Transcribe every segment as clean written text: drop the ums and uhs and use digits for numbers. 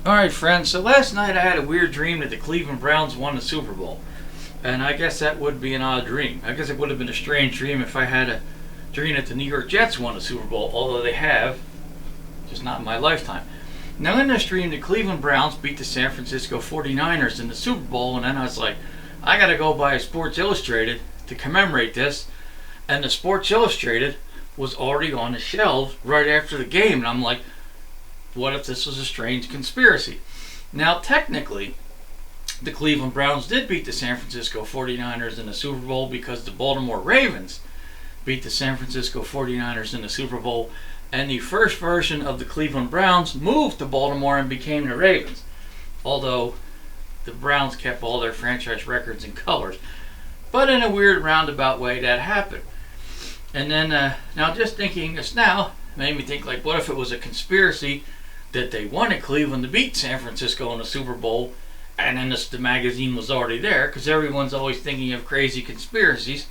Alright, friends, so last night I had a weird dream that the Cleveland Browns won the Super Bowl. And I guess that would be an odd dream. I guess it would have been a strange dream if I had a dream that the New York Jets won the Super Bowl, although they have, just not in my lifetime. Now, in this dream, the Cleveland Browns beat the San Francisco 49ers in the Super Bowl, and then I was like, I gotta go buy a Sports Illustrated to commemorate this. And the Sports Illustrated was already on the shelves right after the game, and I'm like, what if this was a strange conspiracy? Now, technically, the Cleveland Browns did beat the San Francisco 49ers in the Super Bowl because the Baltimore Ravens beat the San Francisco 49ers in the Super Bowl, and the first version of the Cleveland Browns moved to Baltimore and became the Ravens, although the Browns kept all their franchise records and colors. But in a weird roundabout way, that happened. And then, now just thinking this now, made me think, like, what if it was a conspiracy that they wanted Cleveland to beat San Francisco in the Super Bowl, and then the magazine was already there, because everyone's always thinking of crazy conspiracies,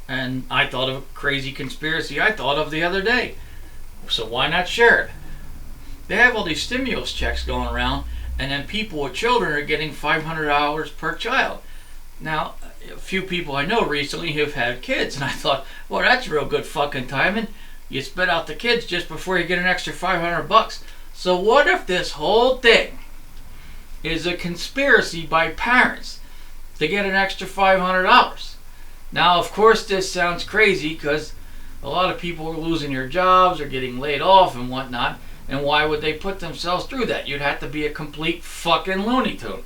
and I thought of a crazy conspiracy I thought of the other day. So why not share it? They have all these stimulus checks going around, and then people with children are getting $500 per child. Now, a few people I know recently have had kids, and I thought, well, that's real good fucking timing. You spit out the kids just before you get an extra $500. So what if this whole thing is a conspiracy by parents to get an extra $500? Now, of course, this sounds crazy because a lot of people are losing their jobs or getting laid off and whatnot. And why would they put themselves through that? You'd have to be a complete fucking Looney Tune.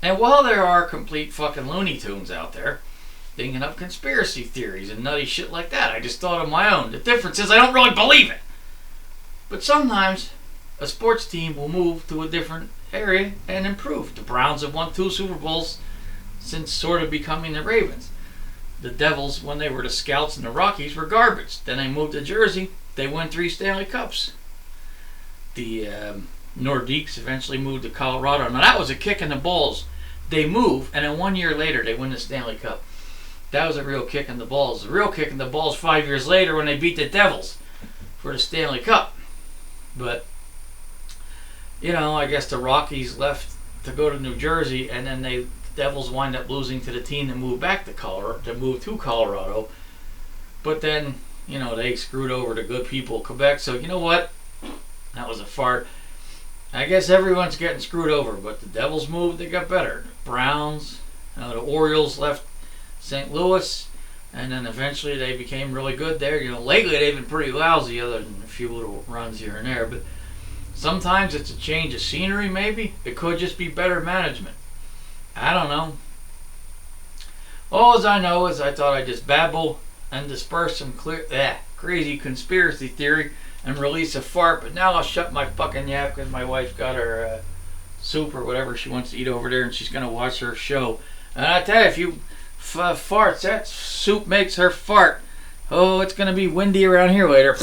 And while there are complete fucking Looney Tunes out there thinking up conspiracy theories and nutty shit like that, I just thought of my own. The difference is I don't really believe it. But sometimes a sports team will move to a different area and improve. The Browns have won 2 Super Bowls since sort of becoming the Ravens. The Devils, when they were the Scouts and the Rockies, were garbage. Then they moved to Jersey. They won 3 Stanley Cups. The Nordiques eventually moved to Colorado. Now that was a kick in the balls. They move, and then 1 year later they win the Stanley Cup. That was a real kick in the balls. The real kick in the balls 5 years later when they beat the Devils for the Stanley Cup. But, you know, I guess the Rockies left to go to New Jersey, and then the Devils wind up losing to the team that moved back to Colorado. But then, you know, they screwed over the good people of Quebec. So, you know what? That was a fart. I guess everyone's getting screwed over, but the Devils moved, they got better. The Browns, the Orioles left St. Louis, and then eventually they became really good there. You know, lately they've been pretty lousy other than a few little runs here and there, but sometimes it's a change of scenery maybe. It could just be better management. I don't know. All I know is I thought I'd just babble and disperse some crazy conspiracy theory and release a fart, but now I'll shut my fucking yap because my wife got her soup or whatever she wants to eat over there, and she's going to watch her show. And I tell you, if you farts, that soup makes her fart. Oh, it's going to be windy around here later.